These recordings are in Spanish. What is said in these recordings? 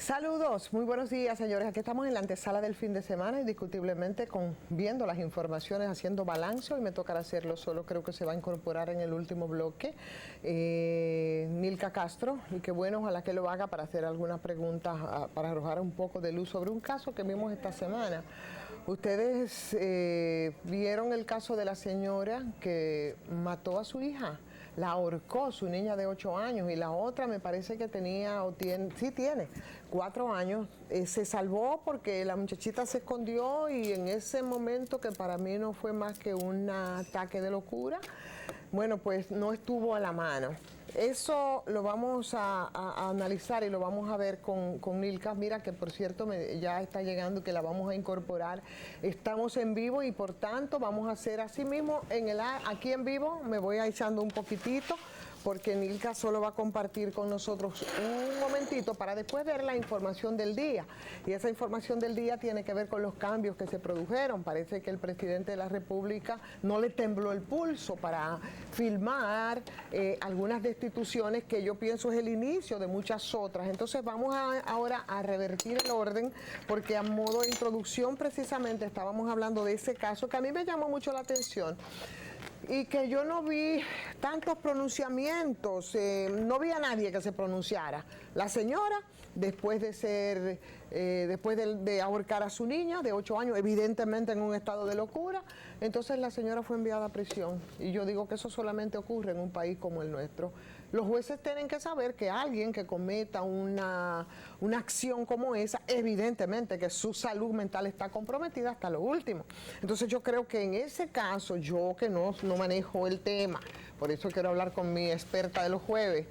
Saludos, muy buenos días, señores. Aquí estamos en la antesala del fin de semana, indiscutiblemente viendo las informaciones, haciendo balance. Hoy me tocará hacerlo solo, creo que se va a incorporar en el último bloque Nilka Castro, y qué bueno, ojalá que lo haga para hacer algunas preguntas, para arrojar un poco de luz sobre un caso que vimos esta semana. Ustedes vieron el caso de la señora que mató a su hija, la ahorcó, su niña de 8 años, y la otra me parece que tenía, tiene 4 años. Se salvó porque la muchachita se escondió, y en ese momento, que para mí no fue más que un ataque de locura, bueno, pues no estuvo a la mano. Eso lo vamos a analizar y lo vamos a ver con Nilka. Mira que, por cierto, ya está llegando, que la vamos a incorporar. Estamos en vivo y por tanto vamos a hacer así mismo aquí en vivo. Me voy echando un poquitito, porque Nilka solo va a compartir con nosotros un momentito para después ver la información del día. Y esa información del día tiene que ver con los cambios que se produjeron. Parece que el presidente de la República no le tembló el pulso para filmar algunas destituciones, que yo pienso es el inicio de muchas otras. Entonces vamos ahora a revertir el orden, porque a modo de introducción precisamente estábamos hablando de ese caso que a mí me llamó mucho la atención. Y que yo no vi tantos pronunciamientos, no vi a nadie que se pronunciara. La señora, después de ahorcar a su niña de 8 años, evidentemente en un estado de locura, entonces la señora fue enviada a prisión. Y yo digo que eso solamente ocurre en un país como el nuestro. Los jueces tienen que saber que alguien que cometa una acción como esa, evidentemente que su salud mental está comprometida hasta lo último. Entonces yo creo que en ese caso, yo que no manejo el tema, por eso quiero hablar con mi experta de los jueves.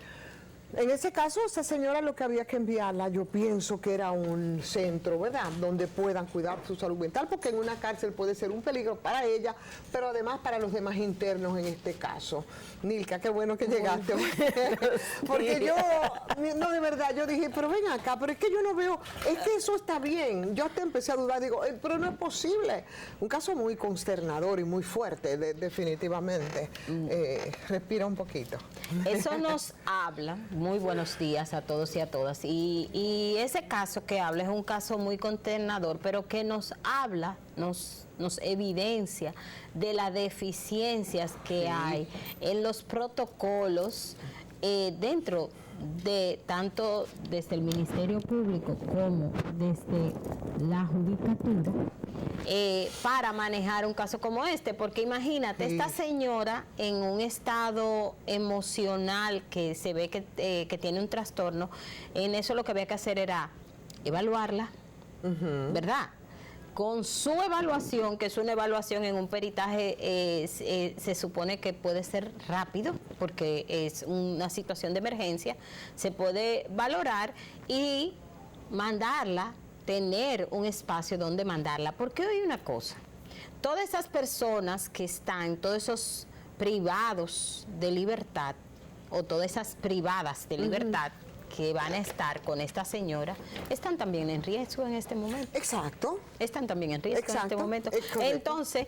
En ese caso, esa señora, lo que había que enviarla, yo pienso que era un centro, ¿verdad?, donde puedan cuidar su salud mental, porque en una cárcel puede ser un peligro para ella, pero además para los demás internos en este caso. Nilka, qué bueno que llegaste. Porque yo, no, de verdad, yo dije, pero ven acá, pero es que yo no veo, es que eso está bien. Yo hasta empecé a dudar, digo, pero no es posible. Un caso muy consternador y muy fuerte, definitivamente. Respira un poquito. Eso nos habla. Muy buenos días a todos y a todas. Y ese caso que habla es un caso muy consternador, pero que nos habla, nos evidencia de las deficiencias que hay en los protocolos dentro de tanto desde el Ministerio Público como desde la Judicatura para manejar un caso como este, porque imagínate, esta señora en un estado emocional que se ve que tiene un trastorno, en eso lo que había que hacer era evaluarla, ¿verdad? Con su evaluación, que es una evaluación en un peritaje, se supone que puede ser rápido, porque es una situación de emergencia, se puede valorar y mandarla, tener un espacio donde mandarla. Porque hay una cosa, todas esas personas que están, todos esos privados de libertad, o todas esas privadas de libertad, que van a estar con esta señora, están también en riesgo en este momento. Exacto. Están también en riesgo en este momento. Entonces,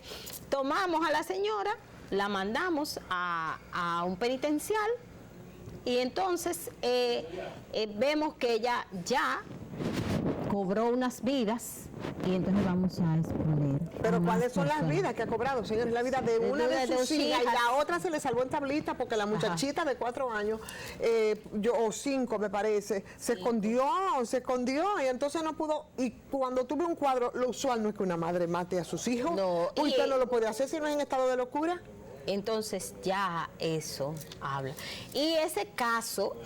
tomamos a la señora, la mandamos a un penitencial, y entonces vemos que ella ya cobró unas vidas, y entonces vamos a exponer. Pero ¿cuáles son las vidas que ha cobrado, señores? La vida de una de sus hijas, y la otra se le salvó en tablita, porque la muchachita de 4 años, o 5 me parece, se escondió, y entonces no pudo. Y cuando tuve un cuadro, lo usual no es que una madre mate a sus hijos. No, usted no lo puede hacer si no es en estado de locura. Entonces ya eso habla. Y ese caso,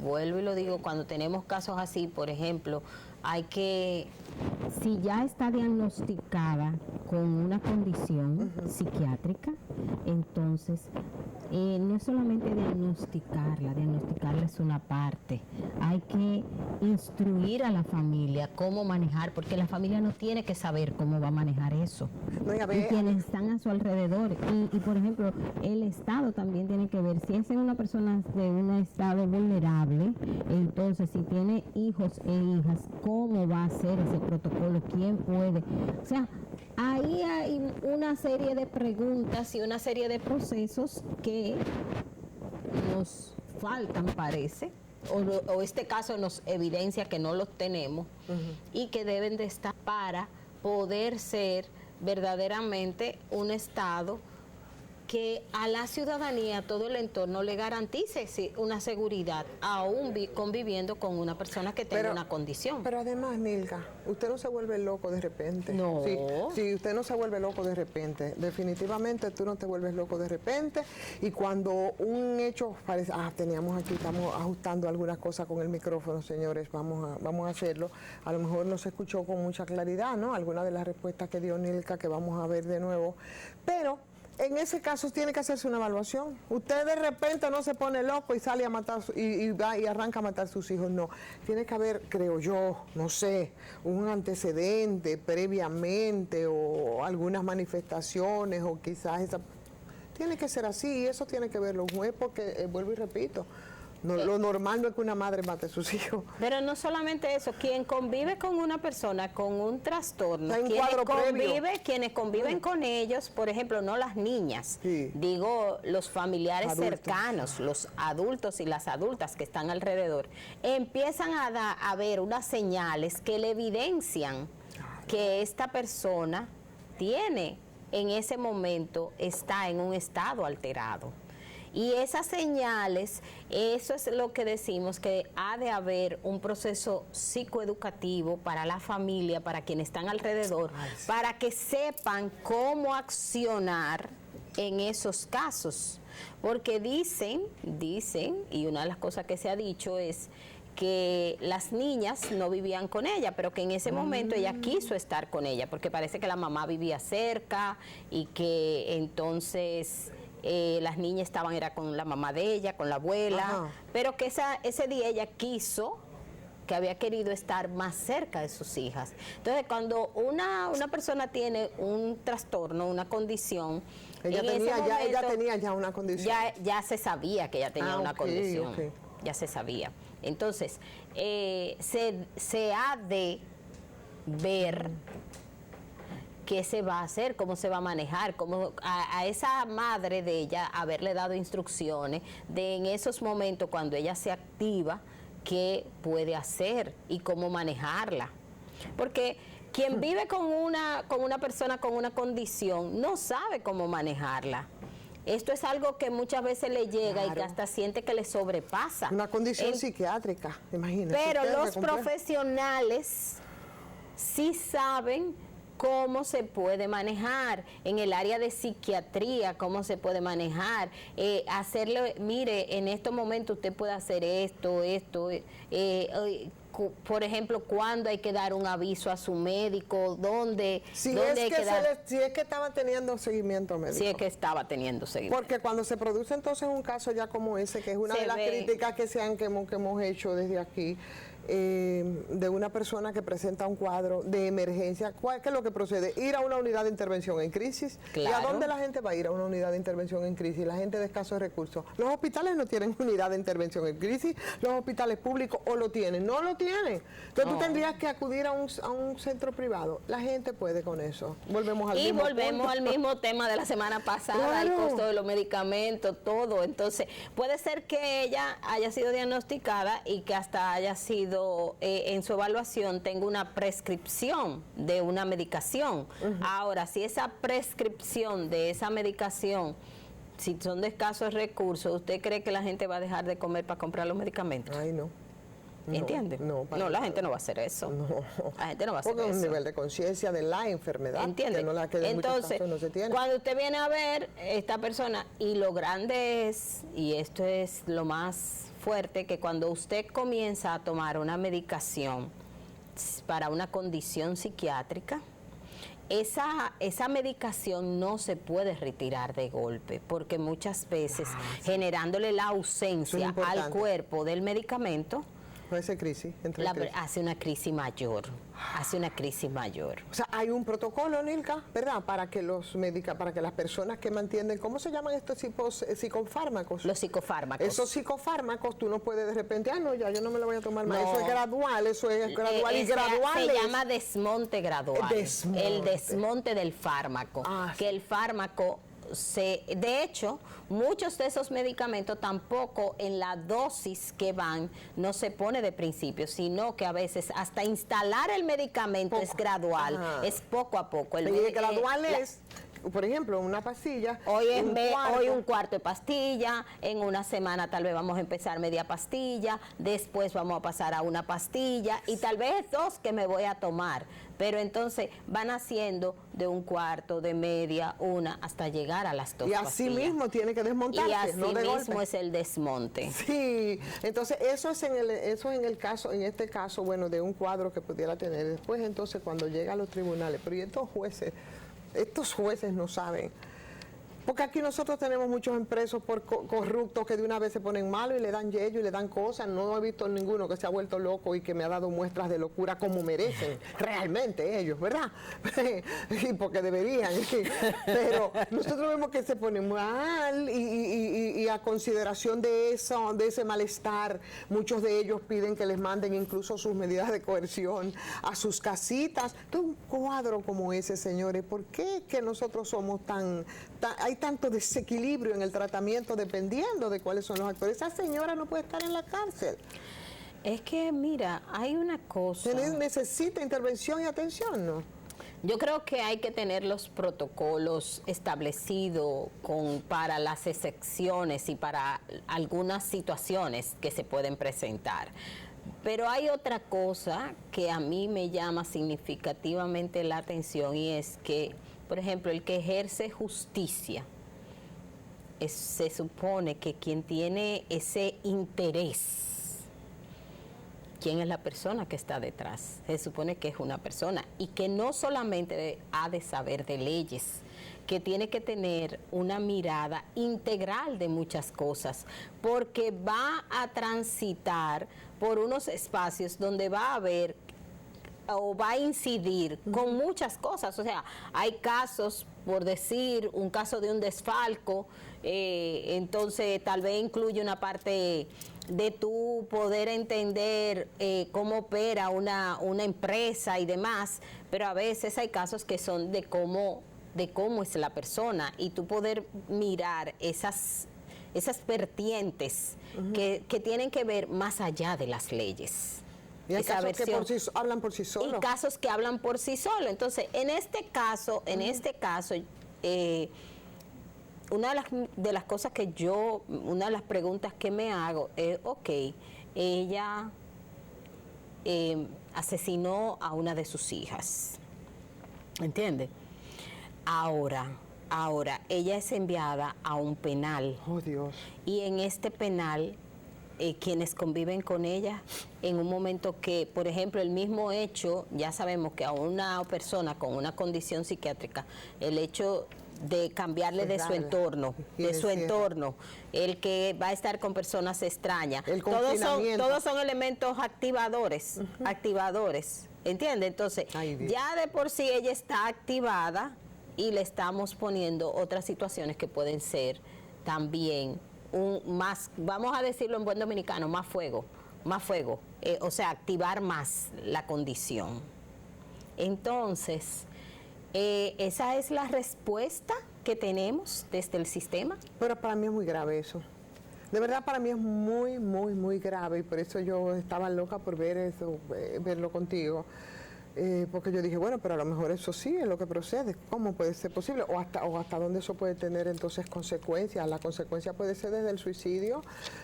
vuelvo y lo digo, cuando tenemos casos así, por ejemplo, hay que si ya está diagnosticada con una condición psiquiátrica, entonces no es solamente diagnosticarla es una parte. Hay que instruir a la familia cómo manejar, porque la familia no tiene que saber cómo va a manejar eso. No, y quienes están a su alrededor. Y por ejemplo, el Estado también tiene que ver, si es una persona de un estado vulnerable, entonces si tiene hijos e hijas, ¿cómo va a ser ese protocolo? ¿Quién puede? O sea, ahí hay una serie de preguntas y una serie de procesos que nos faltan, parece, o este caso nos evidencia que no los tenemos y que deben de estar para poder ser verdaderamente un Estado que a la ciudadanía, a todo el entorno, le garantice una seguridad, aún conviviendo con una persona que tenga una condición. Pero además, Nilka, usted no se vuelve loco de repente. No. Sí, usted no se vuelve loco de repente. Definitivamente tú no te vuelves loco de repente. Y cuando un hecho parece, teníamos aquí, estamos ajustando algunas cosas con el micrófono, señores, vamos a hacerlo. A lo mejor no se escuchó con mucha claridad, ¿no? Algunas de las respuestas que dio Nilka, que vamos a ver de nuevo. Pero en ese caso tiene que hacerse una evaluación. Usted de repente no se pone loco y sale a matar y va y arranca a matar a sus hijos. No, tiene que haber, creo yo, no sé, un antecedente previamente o algunas manifestaciones o quizás esa. Tiene que ser así y eso tiene que verlo un juez porque, vuelvo y repito, no, lo normal no es que una madre mate a sus hijos. Pero no solamente eso, quien convive con una persona con un trastorno, quienes conviven con ellos, por ejemplo, no las niñas, digo los familiares cercanos, los adultos y las adultas que están alrededor, empiezan a ver unas señales que le evidencian que esta persona tiene, en ese momento, está en un estado alterado. Y esas señales, eso es lo que decimos, que ha de haber un proceso psicoeducativo para la familia, para quienes están alrededor, para que sepan cómo accionar en esos casos. Porque dicen, y una de las cosas que se ha dicho es que las niñas no vivían con ella, pero que en ese momento ella quiso estar con ella, porque parece que la mamá vivía cerca y que entonces las niñas era con la mamá de ella, con la abuela, pero que ese día ella que había querido estar más cerca de sus hijas. Entonces, cuando una persona tiene un trastorno, una condición, ella tenía ya una condición. Ya se sabía que ella tenía una condición, ya se sabía. Entonces, se ha de ver qué se va a hacer, cómo se va a manejar, cómo a esa madre de ella haberle dado instrucciones de en esos momentos cuando ella se activa, qué puede hacer y cómo manejarla. Porque quien vive con una persona con una condición no sabe cómo manejarla. Esto es algo que muchas veces le llega y que hasta siente que le sobrepasa. Una condición psiquiátrica, imagínate. Pero los profesionales sí saben cómo se puede manejar en el área de psiquiatría, cómo se puede manejar, hacerle, mire, en estos momentos usted puede hacer esto, por ejemplo, cuándo hay que dar un aviso a su médico, dónde hay que dar. Si es que estaba teniendo seguimiento médico. Si es que estaba teniendo seguimiento. Porque cuando se produce entonces un caso ya como ese, que es una de las críticas que hemos hecho desde aquí, de una persona que presenta un cuadro de emergencia, ¿qué es lo que procede? Ir a una unidad de intervención en crisis. Claro. ¿Y a dónde la gente va a ir a una unidad de intervención en crisis? La gente de escasos recursos. Los hospitales no tienen unidad de intervención en crisis, los hospitales públicos o lo tienen, no lo tienen. Entonces tú tendrías que acudir a un centro privado. La gente puede con eso. Volvemos al mismo tema de la semana pasada, el costo de los medicamentos, todo. Entonces puede ser que ella haya sido diagnosticada y que hasta haya sido en su evaluación tenga una prescripción de una medicación. Ahora, si esa prescripción de esa medicación, si son de escasos recursos, ¿usted cree que la gente va a dejar de comer para comprar los medicamentos? Ay, no. ¿Entiende? No, la gente no va a hacer eso. No. La gente no va a hacer eso. Porque es un nivel de conciencia de la enfermedad. ¿Entiende? Entonces, no se tiene. Cuando usted viene a ver esta persona, y lo grande es, y esto es lo más fuerte, que cuando usted comienza a tomar una medicación para una condición psiquiátrica, esa medicación no se puede retirar de golpe, porque muchas veces generándole la ausencia al cuerpo del medicamento, hace crisis, hace una crisis mayor, O sea, hay un protocolo, Nilka, ¿verdad? Para que para que las personas que mantienen, ¿cómo se llaman estos tipos psicofármacos? Los psicofármacos. Esos psicofármacos, tú no puedes de repente, ya yo no me lo voy a tomar más. Eso es gradual, y gradual. Se llama desmonte gradual. El desmonte del fármaco. Que el fármaco de hecho, muchos de esos medicamentos tampoco en la dosis que van no se pone de principio, sino que a veces hasta instalar el medicamento es gradual, es poco a poco. Gradual es, por ejemplo, una pastilla. Hoy un cuarto de pastilla, en una semana tal vez vamos a empezar media pastilla, después vamos a pasar a una pastilla y tal vez 2 que me voy a tomar. Pero entonces van haciendo de un cuarto, de media, una, hasta llegar a las 2 pastillas. Y así mismo tiene que desmontarse, y así no de mismo golpe. Es el desmonte. Sí, entonces eso es en este caso, bueno, de un cuadro que pudiera tener. Después entonces cuando llega a los tribunales, pero y estos jueces no saben. Porque aquí nosotros tenemos muchos presos por corruptos que de una vez se ponen malos y le dan yello y le dan cosas. No he visto ninguno que se ha vuelto loco y que me ha dado muestras de locura como merecen realmente ellos, ¿verdad? Y porque deberían. Pero nosotros vemos que se ponen mal y a consideración de ese malestar, muchos de ellos piden que les manden incluso sus medidas de coerción a sus casitas. Entonces, un cuadro como ese, señores, ¿por qué que nosotros somos hay tanto desequilibrio en el tratamiento dependiendo de cuáles son los actores? Esa señora no puede estar en la cárcel. Es que, mira, hay una cosa. Necesita intervención y atención, ¿no? Yo creo que hay que tener los protocolos establecidos para las excepciones y para algunas situaciones que se pueden presentar. Pero hay otra cosa que a mí me llama significativamente la atención y es que, por ejemplo, el que ejerce justicia, se supone que quien tiene ese interés, ¿quién es la persona que está detrás? Se supone que es una persona y que no solamente ha de saber de leyes, que tiene que tener una mirada integral de muchas cosas, porque va a transitar por unos espacios donde va a haber o va a incidir con muchas cosas. O sea, hay casos, por decir, un caso de un desfalco, entonces tal vez incluye una parte de tu poder entender cómo opera una empresa y demás, pero a veces hay casos que son de cómo es la persona y tú poder mirar esas vertientes que tienen que ver más allá de las leyes. Y hay casos que hablan por sí solos. Y casos que hablan por sí solos. Entonces, en este caso, una de las cosas una de las preguntas que me hago es, ella asesinó a una de sus hijas, ¿entiendes? Ahora, ella es enviada a un penal. Oh, Dios. Y en este penal, quienes conviven con ella, en un momento que, por ejemplo, el mismo hecho, ya sabemos que a una persona con una condición psiquiátrica, el hecho de cambiarle de su entorno, el que va a estar con personas extrañas, todos son elementos activadores, ¿entiende? Entonces, ya de por sí ella está activada y le estamos poniendo otras situaciones que pueden ser también vamos a decirlo en buen dominicano, más fuego, o sea, activar más la condición. Entonces, esa es la respuesta que tenemos desde el sistema. Pero para mí es muy grave eso. De verdad, para mí es muy, muy, muy grave y por eso yo estaba loca por verlo contigo. Porque yo dije, bueno, pero a lo mejor eso sí es lo que procede. ¿Cómo puede ser posible? O hasta dónde eso puede tener entonces consecuencias. La consecuencia puede ser desde el suicidio,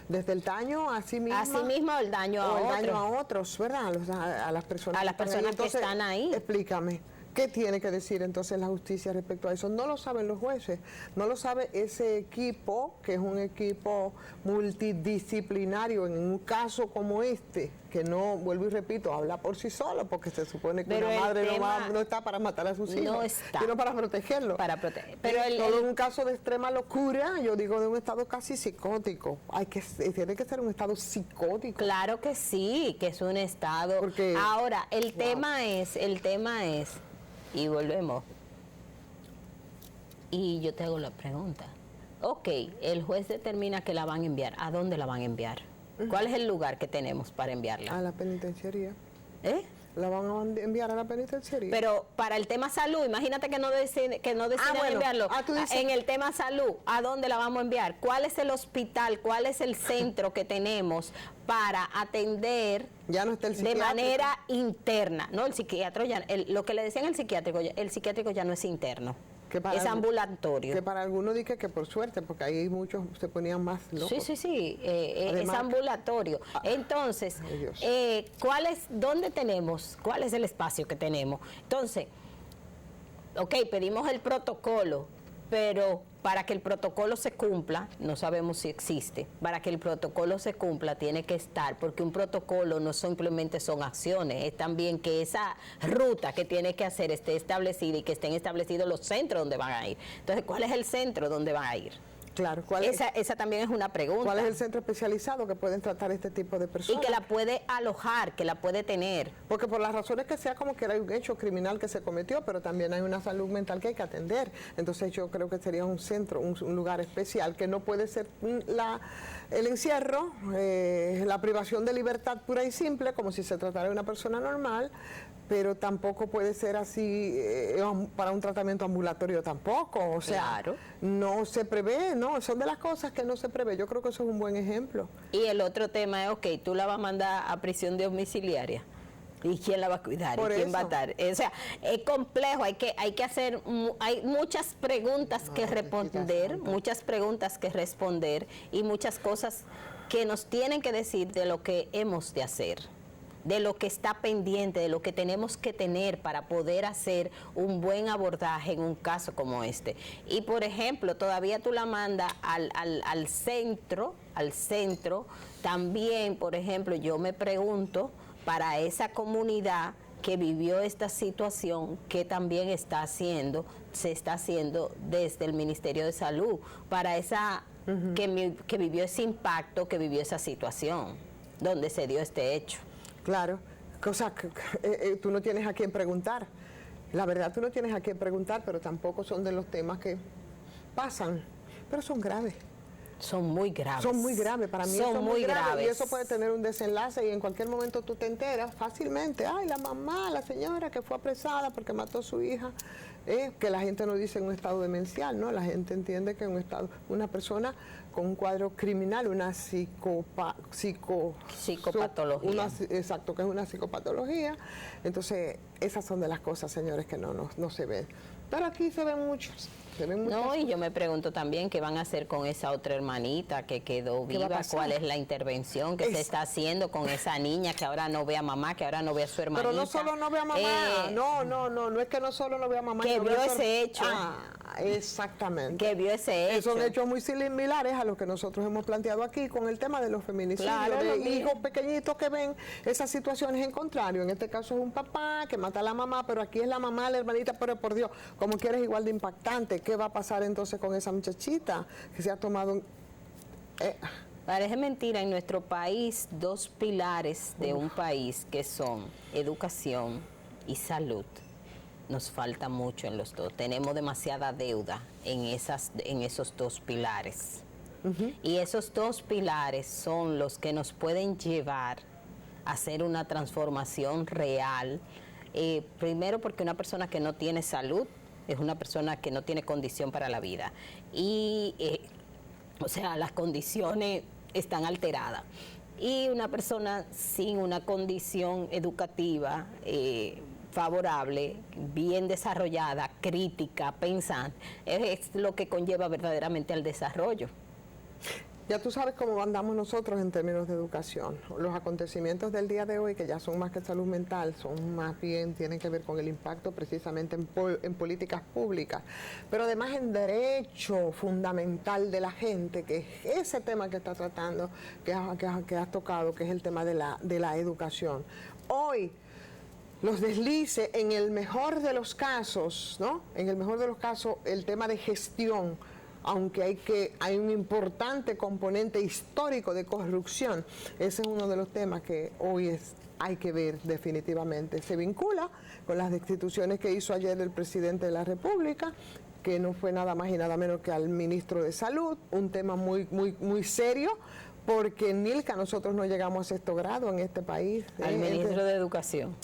desde el daño a sí misma. A sí misma o el daño a otros. El daño a otros, ¿verdad? A las personas, que están ahí. Explícame. ¿Qué tiene que decir entonces la justicia respecto a eso? No lo saben los jueces, no lo sabe ese equipo, que es un equipo multidisciplinario en un caso como este. que no, vuelvo y repito, habla por sí solo, porque se supone que Pero una el madre tema no está para matar a sus hijos, no está. sino para protegerlos. Para proteger. Pero Todo en un caso de extrema locura, yo digo de un estado casi psicótico. Tiene que ser un estado psicótico. Claro que sí, que es un estado. Porque, ahora, el tema es, y volvemos, y yo te hago la pregunta. Ok, el juez determina que la van a enviar. ¿A dónde la van a enviar? ¿Cuál es el lugar que tenemos para enviarla? A la penitenciaría. ¿Eh? La van a enviar a la penitenciaría. Pero para el tema salud, imagínate que no deciden bueno. enviarlo. Tú dices- En el tema salud, ¿a dónde la vamos a enviar? ¿Cuál es el hospital? ¿Cuál es el centro que tenemos para atender Ya no está el de psiquiátrico. manera interna? No, el psiquiatra ya, lo que le decían el psiquiátrico ya no es interno. Que para Es ambulatorio. Que para algunos dije que por suerte, porque ahí muchos se ponían más locos. Sí, es Además- ambulatorio. Entonces, Ay, Dios. ¿dónde tenemos? ¿Cuál es el espacio que tenemos? Entonces, ok, pedimos el protocolo, pero para que el protocolo se cumpla, no sabemos si existe, para que el protocolo se cumpla tiene que estar, porque un protocolo no simplemente son acciones, es también que esa ruta que tiene que hacer esté establecida y que estén establecidos los centros donde van a ir. Entonces, ¿cuál es el centro donde van a ir? Claro, Esa también es una pregunta. ¿cuál es el centro especializado que pueden tratar este tipo de Y personas? que la puede alojar, que la puede tener. Porque por las razones que sea, como que era un hecho criminal que se cometió, pero también hay una salud mental que hay que atender. Entonces yo creo que sería un centro, un lugar especial, que no puede ser el encierro, la privación de libertad pura y simple, como si se tratara de una persona normal, pero tampoco puede ser así para un tratamiento ambulatorio tampoco. O sea, Claro. no se prevé, no, son de las cosas que no se prevé. Yo creo que eso es un buen ejemplo. Y el otro tema es, ok, tú la vas a mandar a prisión domiciliaria. ¿Y quién la va a cuidar? Por ¿Y quién eso. va a estar? O sea, es complejo, hay que hacer, hay muchas preguntas que responder, muchas preguntas que responder y muchas cosas que nos tienen que decir de lo que hemos de hacer, de lo que está pendiente, de lo que tenemos que tener para poder hacer un buen abordaje en un caso como este. Y por ejemplo, todavía tú la mandas al centro, también, por ejemplo, yo me pregunto, para esa comunidad que vivió esta situación, que también se está haciendo desde el Ministerio de Salud, para esa que vivió ese impacto, que vivió esa situación, donde se dio este hecho. Claro, cosa que tú no tienes a quién preguntar. La verdad, tú no tienes a quién preguntar, pero tampoco son de los temas que pasan, pero son graves. Son muy graves. Son muy graves, para mí son son muy graves. Y eso puede tener un desenlace y en cualquier momento tú te enteras fácilmente. Ay, la mamá, la señora que fue apresada porque mató a su hija. Que la gente no dice en un estado demencial, ¿no? La gente entiende que en un estado, una persona con un cuadro criminal, una psicopatología. Exacto, que es una psicopatología. Entonces, esas son de las cosas, señores, que no se ven. Pero aquí se ven muchos. No, y yo me pregunto también qué van a hacer con esa otra hermanita que quedó ¿Qué va a viva, pasar? cuál es la intervención que se está haciendo con esa niña que ahora no ve a mamá, que ahora no ve a su hermanita. Pero no solo no ve a mamá, no es que no solo no ve a mamá. Que no ve vio a su ese hecho. Exactamente. Que vio ese hecho. Son hechos muy similares a los que nosotros hemos planteado aquí con el tema de los feminicidios, Claro, de lo mismo. hijos pequeñitos que ven esas situaciones en contrario. En este caso es un papá que mata a la mamá, pero aquí es la mamá, la hermanita, pero por Dios, como quieres igual de impactante. ¿Qué va a pasar entonces con esa muchachita que se ha tomado Parece mentira, en nuestro país, dos pilares de un país que son educación y salud. Nos falta mucho en los dos. Tenemos demasiada deuda en esos dos pilares. Y esos dos pilares son los que nos pueden llevar a hacer una transformación real. Primero porque una persona que no tiene salud es una persona que no tiene condición para la vida. Y, o sea, las condiciones están alteradas. Y una persona sin una condición educativa favorable, bien desarrollada, crítica, pensante, es lo que conlleva verdaderamente al desarrollo. Ya tú sabes cómo andamos nosotros en términos de educación. Los acontecimientos del día de hoy, que ya son más que salud mental, son más bien, tienen que ver con el impacto precisamente en políticas públicas, pero además en derecho fundamental de la gente, que es ese tema que está tratando, que has tocado, que es el tema de la educación. Hoy, los deslices, en el mejor de los casos, ¿no? En el mejor de los casos, el tema de gestión, aunque hay un importante componente histórico de corrupción. Ese es uno de los temas que hoy hay que ver definitivamente. Se vincula con las destituciones que hizo ayer el presidente de la República, que no fue nada más y nada menos que al ministro de Salud, un tema muy serio, porque Nilka, nosotros no llegamos a sexto grado en este país. Al ministro de Educación.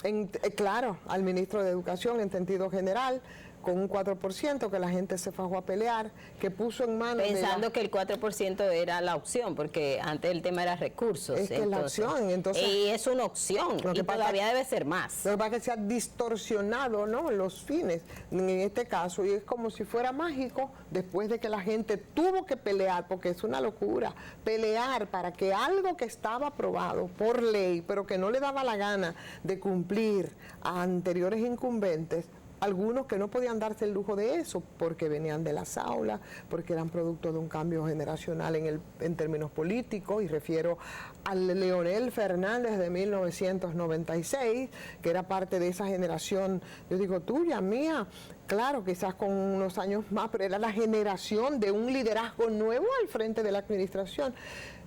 Claro, al ministro de Educación en sentido general, con un 4% que la gente se fajó a pelear, que puso en manos pensando que el 4% era la opción, porque antes el tema era recursos. Es que es la opción, entonces... Y es una opción, y todavía debe ser más. Lo que pasa es que se ha distorsionado, ¿no?, los fines, en este caso, y es como si fuera mágico, después de que la gente tuvo que pelear, porque es una locura, pelear para que algo que estaba aprobado por ley, pero que no le daba la gana de cumplir a anteriores incumbentes, algunos que no podían darse el lujo de eso porque venían de las aulas, porque eran producto de un cambio generacional en términos políticos, y refiero al Leonel Fernández de 1996, que era parte de esa generación, yo digo tuya, mía, claro, quizás con unos años más, pero era la generación de un liderazgo nuevo al frente de la administración,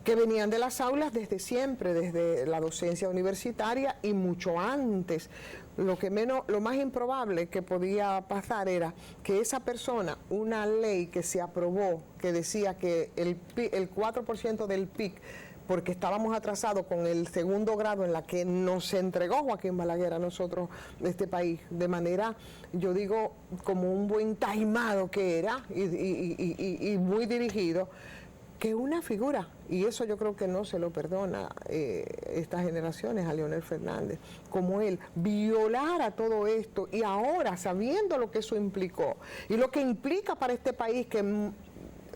que venían de las aulas desde siempre, desde la docencia universitaria y mucho antes. Lo más improbable que podía pasar era que esa persona, una ley que se aprobó, que decía que el 4% del PIB, porque estábamos atrasados con el segundo grado en la que nos entregó Joaquín Balaguer a nosotros de este país, de manera, yo digo, como un buen taimado que era y muy dirigido, que una figura, y eso yo creo que no se lo perdona estas generaciones a Leonel Fernández, como él, violara todo esto, y ahora sabiendo lo que eso implicó y lo que implica para este país, que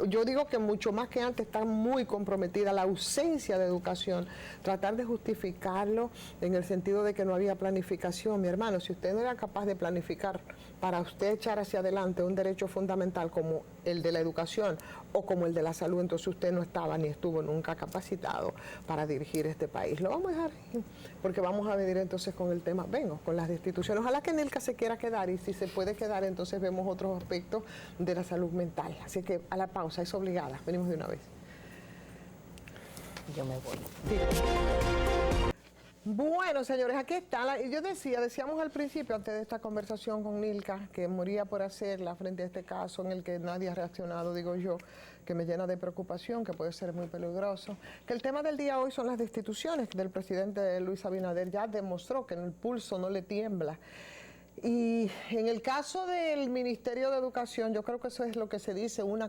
yo digo que mucho más que antes está muy comprometida la ausencia de educación, tratar de justificarlo en el sentido de que no había planificación. Mi hermano, si usted no era capaz de planificar para usted echar hacia adelante un derecho fundamental como el de la educación o como el de la salud, entonces usted no estaba ni estuvo nunca capacitado para dirigir este país. Lo vamos a dejar ahí, porque vamos a venir entonces con el tema, con las destituciones. Ojalá que Nilka se quiera quedar, y si se puede quedar, entonces vemos otros aspectos de la salud mental. Así que a la pausa, es obligada. Venimos de una vez. Yo me voy. Bueno, señores, aquí está. Yo decíamos al principio, antes de esta conversación con Nilka, que moría por hacerla frente a este caso en el que nadie ha reaccionado, digo yo, que me llena de preocupación, que puede ser muy peligroso, que el tema del día hoy son las destituciones del presidente Luis Abinader. Ya demostró que en el pulso no le tiembla. Y en el caso del Ministerio de Educación, yo creo que eso es lo que se dice, la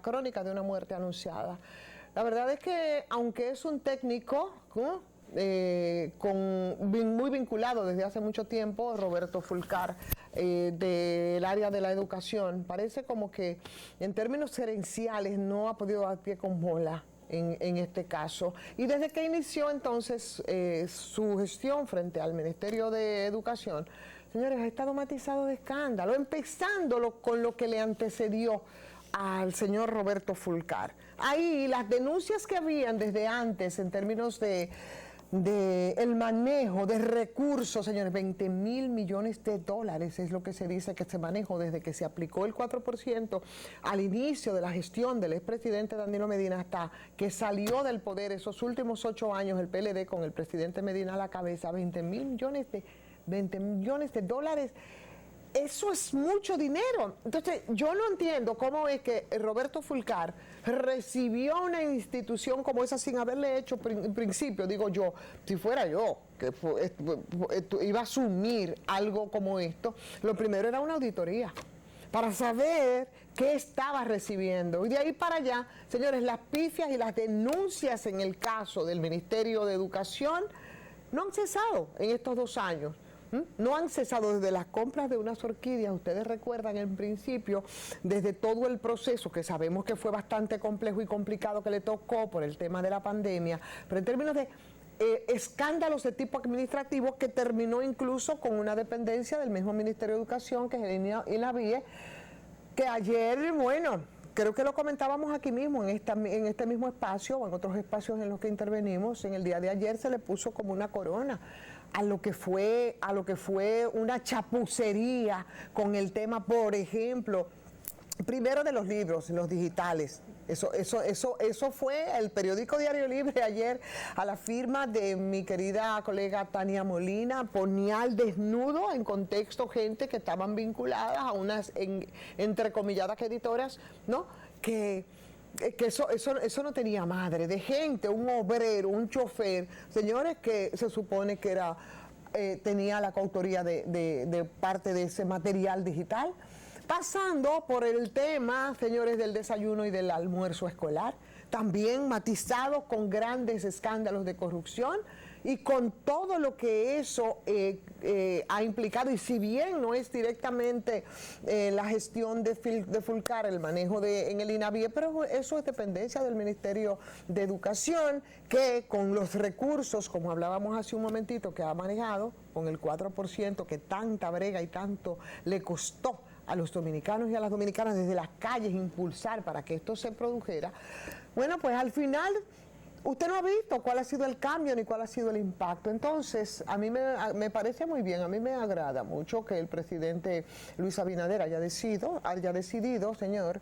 crónica de una muerte anunciada. La verdad es que, aunque es un técnico, ¿no?, muy vinculado desde hace mucho tiempo, Roberto Fulcar, del área de la educación, parece como que en términos gerenciales no ha podido dar pie con bola en este caso. Y desde que inició entonces su gestión frente al Ministerio de Educación, señores, ha estado matizado de escándalo, empezando con lo que le antecedió al señor Roberto Fulcar. Ahí las denuncias que habían desde antes en términos de el manejo de recursos, señores, 20.000 millones de dólares es lo que se dice que se manejó desde que se aplicó el 4% al inicio de la gestión del expresidente Danilo Medina hasta que salió del poder esos últimos 8 años el PLD con el presidente Medina a la cabeza. 20 millones de dólares. Eso es mucho dinero. Entonces, yo no entiendo cómo es que Roberto Fulcar recibió una institución como esa sin haberle hecho en principio, digo yo, si fuera yo, que iba a asumir algo como esto, lo primero era una auditoría para saber qué estaba recibiendo. Y de ahí para allá, señores, las pifias y las denuncias en el caso del Ministerio de Educación no han cesado en estos 2 años. No han cesado desde las compras de unas orquídeas. Ustedes recuerdan en principio, desde todo el proceso, que sabemos que fue bastante complejo y complicado que le tocó por el tema de la pandemia, pero en términos de escándalos de tipo administrativo que terminó incluso con una dependencia del mismo Ministerio de Educación, que es el INAVIE, que ayer, bueno, creo que lo comentábamos aquí mismo, en este mismo espacio o en otros espacios en los que intervenimos, en el día de ayer se le puso como una corona a lo que fue una chapucería con el tema, por ejemplo, primero de los libros, los digitales. Eso fue el periódico Diario Libre ayer, a la firma de mi querida colega Tania Molina, ponía al desnudo en contexto gente que estaban vinculadas a unas entrecomilladas editoras, ¿no? Que eso no tenía madre, de gente, un obrero, un chofer, señores, que se supone que tenía la coautoría de parte de ese material digital. Pasando por el tema, señores, del desayuno y del almuerzo escolar, también matizado con grandes escándalos de corrupción y con todo lo que eso ha implicado. Y si bien no es directamente la gestión de Fulcar, el manejo en el INAVIE, pero eso es dependencia del Ministerio de Educación, que con los recursos, como hablábamos hace un momentito, que ha manejado, con el 4% que tanta brega y tanto le costó a los dominicanos y a las dominicanas desde las calles impulsar para que esto se produjera, bueno, pues al final usted no ha visto cuál ha sido el cambio ni cuál ha sido el impacto. Entonces, a mí me parece muy bien, a mí me agrada mucho que el presidente Luis Abinader haya decidido, señor,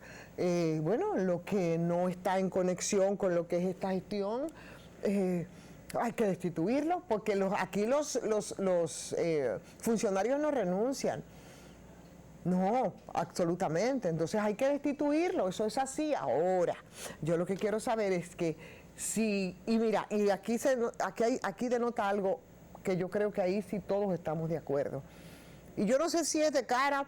bueno, lo que no está en conexión con lo que es esta gestión, hay que destituirlo, porque aquí los funcionarios no renuncian. No, absolutamente. Entonces hay que destituirlo, eso es así. Ahora, yo lo que quiero saber es que y mira, y aquí denota algo que yo creo que ahí sí todos estamos de acuerdo. Y yo no sé si es de cara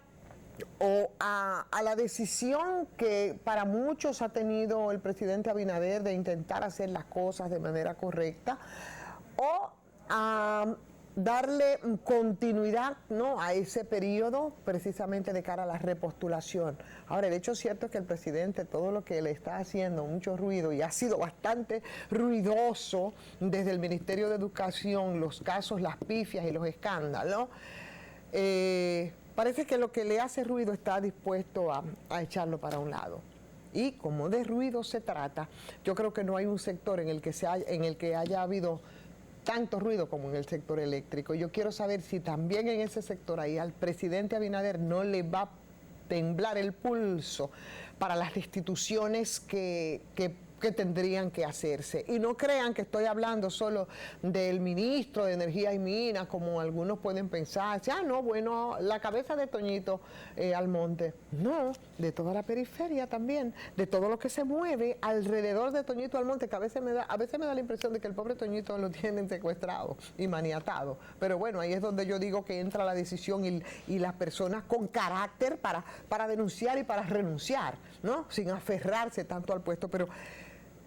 o a la decisión que para muchos ha tenido el presidente Abinader de intentar hacer las cosas de manera correcta, o a darle continuidad, ¿no?, a ese periodo precisamente de cara a la repostulación. Ahora, el hecho cierto es que el presidente, todo lo que le está haciendo, mucho ruido, y ha sido bastante ruidoso desde el Ministerio de Educación, los casos, las pifias y los escándalos, parece que lo que le hace ruido está dispuesto a echarlo para un lado. Y como de ruido se trata, yo creo que no hay un sector en el que haya habido tanto ruido como en el sector eléctrico. Yo quiero saber si también en ese sector ahí al presidente Abinader no le va a temblar el pulso para las destituciones que tendrían que hacerse. Y no crean que estoy hablando solo del ministro de Energía y Minas, como algunos pueden pensar, no, bueno, la cabeza de Toñito Almonte. No, de toda la periferia también, de todo lo que se mueve alrededor de Toñito Almonte, que a veces me da la impresión de que el pobre Toñito lo tienen secuestrado y maniatado. Pero bueno, ahí es donde yo digo que entra la decisión y las personas con carácter para denunciar y para renunciar, ¿no? Sin aferrarse tanto al puesto, pero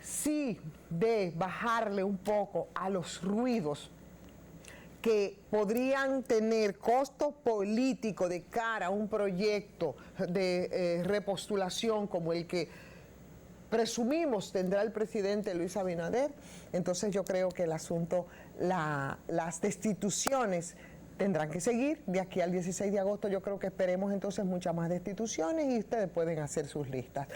sí de bajarle un poco a los ruidos que podrían tener costo político de cara a un proyecto de repostulación como el que presumimos tendrá el presidente Luis Abinader. Entonces yo creo que el asunto, las destituciones tendrán que seguir. De aquí al 16 de agosto yo creo que esperemos entonces muchas más destituciones y ustedes pueden hacer sus listas.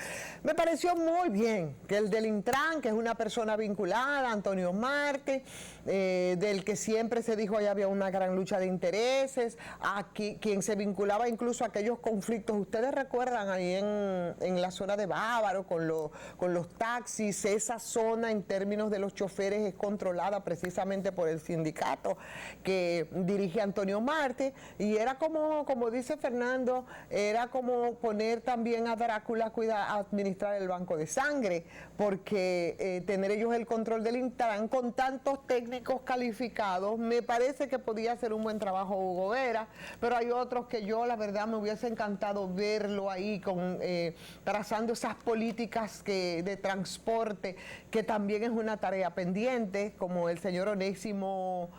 Me pareció muy bien que el del Intran, que es una persona vinculada, Antonio Marte, del que siempre se dijo ahí había una gran lucha de intereses, aquí, quien se vinculaba incluso a aquellos conflictos, ustedes recuerdan ahí en la zona de Bávaro con los taxis, esa zona en términos de los choferes es controlada precisamente por el sindicato que dirige Antonio Marte, y era como dice Fernando, era como poner también a Drácula a administrar el banco de sangre, porque tener ellos el control del Intran con tantos técnicos calificados, me parece que podía hacer un buen trabajo Hugo Vera, pero hay otros que yo la verdad me hubiese encantado verlo ahí trazando esas políticas de transporte, que también es una tarea pendiente, como el señor Onésimo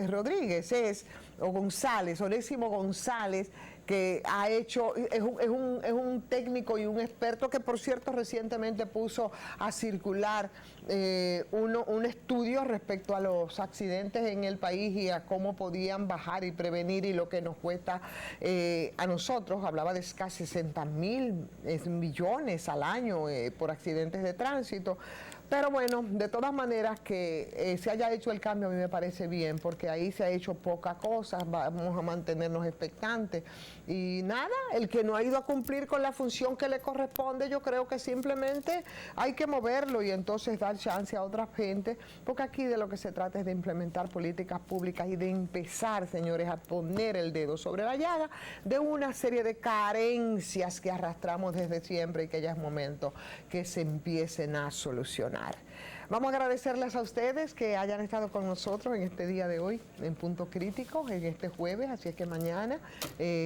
Rodríguez o González, Onésimo González, que ha hecho, es un técnico y un experto que, por cierto, recientemente puso a circular un estudio respecto a los accidentes en el país y a cómo podían bajar y prevenir y lo que nos cuesta a nosotros. Hablaba de casi 60.000 millones al año por accidentes de tránsito. Pero bueno, de todas maneras que se haya hecho el cambio a mí me parece bien, porque ahí se ha hecho poca cosa, vamos a mantenernos expectantes. Y nada, el que no ha ido a cumplir con la función que le corresponde, yo creo que simplemente hay que moverlo y entonces dar chance a otra gente, porque aquí de lo que se trata es de implementar políticas públicas y de empezar, señores, a poner el dedo sobre la llaga de una serie de carencias que arrastramos desde siempre y que ya es momento que se empiecen a solucionar. Vamos a agradecerles a ustedes que hayan estado con nosotros en este día de hoy, en Punto Crítico, en este jueves, así es que mañana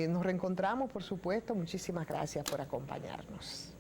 nos reencontramos, por supuesto. Muchísimas gracias por acompañarnos.